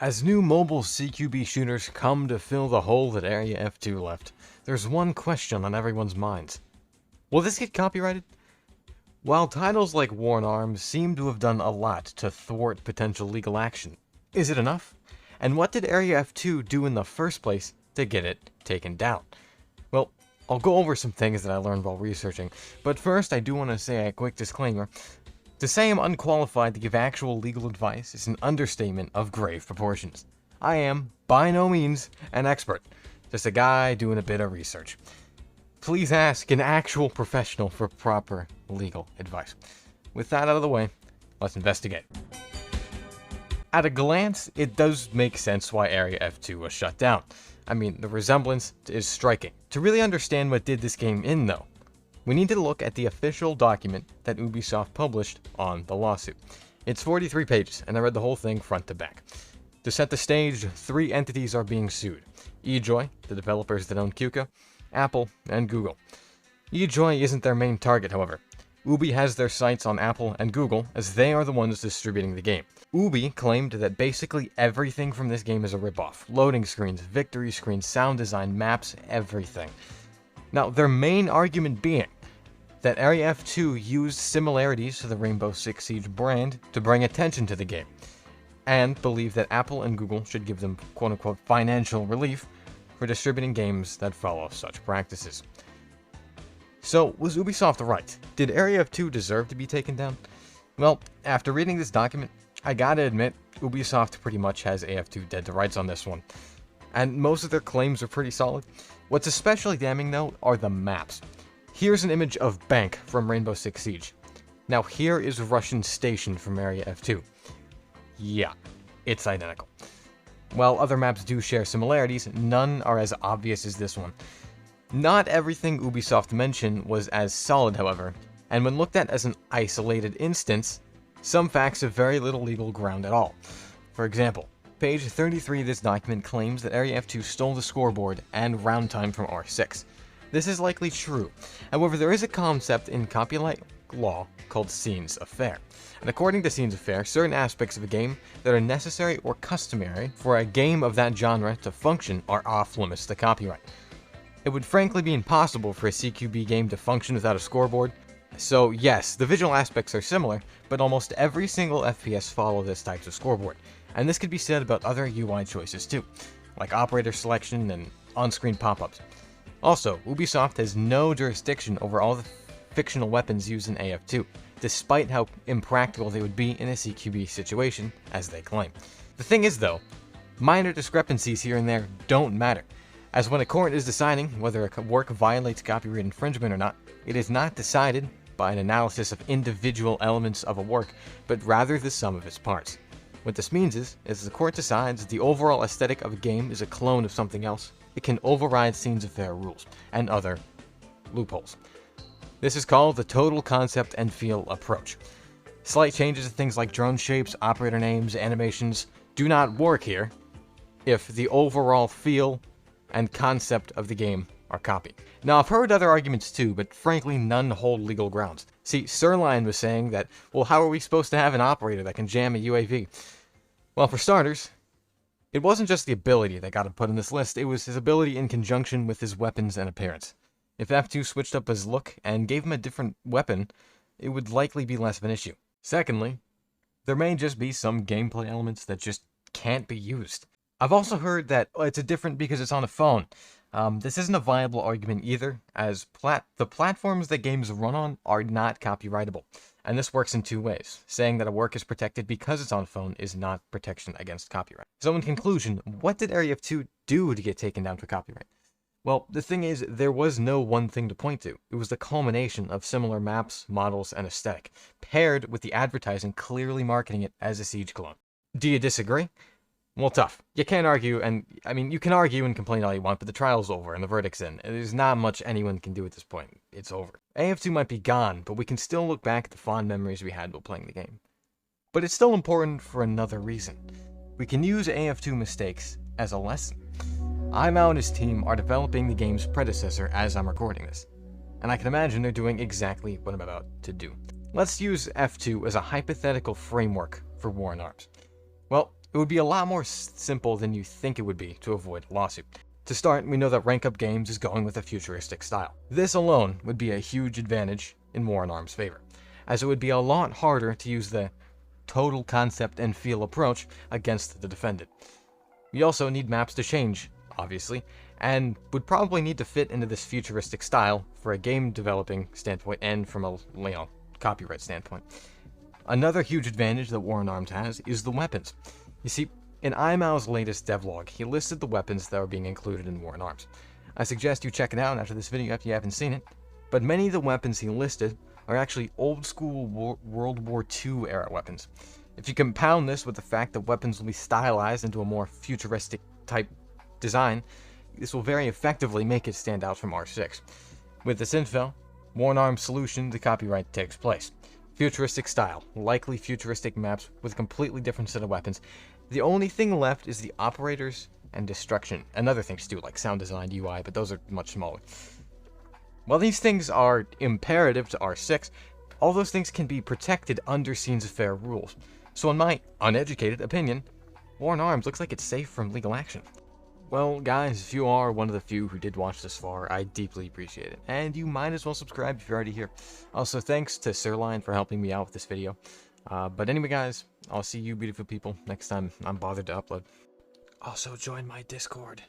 As new mobile CQB shooters come to fill the hole that Area F2 left, there's one question on everyone's minds. Will this get copyrighted? While titles like War in Arms seem to have done a lot to thwart potential legal action, is it enough? And what did Area F2 do in the first place to get it taken down? Well, I'll go over some things that I learned while researching, but first I do want to say a quick disclaimer. To say I'm unqualified to give actual legal advice is an understatement of grave proportions. I am, by no means, an expert, just a guy doing a bit of research. Please ask an actual professional for proper legal advice. With that out of the way, let's investigate. At a glance, it does make sense why Area F2 was shut down. I mean, the resemblance is striking. To really understand what did this game in, though, we need to look at the official document that Ubisoft published on the lawsuit. It's 43 pages, and I read the whole thing front to back. To set the stage, 3 entities are being sued. eJoy, the developers that own QQ, Apple, and Google. eJoy isn't their main target, however. Ubi has their sights on Apple and Google, as they are the ones distributing the game. Ubi claimed that basically everything from this game is a ripoff. Loading screens, victory screens, sound design, maps, everything. Now, their main argument being that Area F2 used similarities to the Rainbow Six Siege brand to bring attention to the game, and believe that Apple and Google should give them quote-unquote financial relief for distributing games that follow such practices. So, was Ubisoft right? Did Area F2 deserve to be taken down? Well, after reading this document, I gotta admit, Ubisoft pretty much has AF2 dead to rights on this one. And most of their claims are pretty solid. What's especially damning, though, are the maps. Here's an image of Bank from Rainbow Six Siege. Now here is Russian Station from Area F2. Yeah, it's identical. While other maps do share similarities, none are as obvious as this one. Not everything Ubisoft mentioned was as solid, however, and when looked at as an isolated instance, some facts have very little legal ground at all. For example, page 33 of this document claims that Area F2 stole the scoreboard and round time from R6. This is likely true. However, there is a concept in copyright law called scenes of fair. And according to scenes of fair, certain aspects of a game that are necessary or customary for a game of that genre to function are off limits to copyright. It would frankly be impossible for a CQB game to function without a scoreboard. So yes, the visual aspects are similar, but almost every single FPS follows this type of scoreboard. And this could be said about other UI choices too, like operator selection and on-screen pop-ups. Also, Ubisoft has no jurisdiction over all the fictional weapons used in AF2, despite how impractical they would be in a CQB situation, as they claim. The thing is though, minor discrepancies here and there don't matter, as when a court is deciding whether a work violates copyright infringement or not, it is not decided by an analysis of individual elements of a work, but rather the sum of its parts. What this means is the court decides the overall aesthetic of a game is a clone of something else, it can override scenes of fair rules and other loopholes. This is called the total concept and feel approach. Slight changes to things like drone shapes, operator names, animations do not work here if the overall feel and concept of the game are copied. Now, I've heard other arguments too, but frankly none hold legal grounds. See, Sirline was saying that, well, how are we supposed to have an operator that can jam a UAV? Well, for starters, it wasn't just the ability that got him put in this list, it was his ability in conjunction with his weapons and appearance. If F2 switched up his look and gave him a different weapon, it would likely be less of an issue. Secondly, there may just be some gameplay elements that just can't be used. I've also heard that it's a different because it's on a phone. This isn't a viable argument either, as the platforms that games run on are not copyrightable. And this works in two ways. Saying that a work is protected because it's on a phone is not protection against copyright. So in conclusion, what did Area F2 do to get taken down for copyright? Well, the thing is, there was no one thing to point to. It was the culmination of similar maps, models, and aesthetic, paired with the advertising clearly marketing it as a Siege clone. Do you disagree? Well, tough. You can't argue, and I mean, you can argue and complain all you want, but the trial's over and the verdict's in. There's not much anyone can do at this point. It's over. AF2 might be gone, but we can still look back at the fond memories we had while playing the game. But it's still important for another reason. We can use AF2 mistakes as a lesson. IMAO and his team are developing the game's predecessor as I'm recording this, and I can imagine they're doing exactly what I'm about to do. Let's use F2 as a hypothetical framework for War in Arms. Well, It would be a lot more simple than you think it would be to avoid a lawsuit. To start, we know that Rank Up Games is going with a futuristic style. This alone would be a huge advantage in War in Arms' favor, as it would be a lot harder to use the total concept and feel approach against the defendant. We also need maps to change, obviously, and would probably need to fit into this futuristic style for a game developing standpoint and from a copyright standpoint. Another huge advantage that War in Arms has is the weapons. You see, in iMao's latest devlog, he listed the weapons that are being included in War in Arms. I suggest you check it out after this video if you haven't seen it, but many of the weapons he listed are actually old-school World War II era weapons. If you compound this with the fact that weapons will be stylized into a more futuristic type design, this will very effectively make it stand out from R6. With this info, War in Arms' solution to copyright takes place. Futuristic style, likely futuristic maps with a completely different set of weapons. The only thing left is the operators and destruction, and other things too, like sound design, UI, but those are much smaller. While these things are imperative to R6, all those things can be protected under Scenes of Fair rules. So in my uneducated opinion, War in Arms looks like it's safe from legal action. Well, guys, if you are one of the few who did watch this far, I deeply appreciate it. And you might as well subscribe if you're already here. Also, thanks to Sirline for helping me out with this video. But anyway, guys, I'll see you beautiful people next time I'm bothered to upload. Also, join my Discord.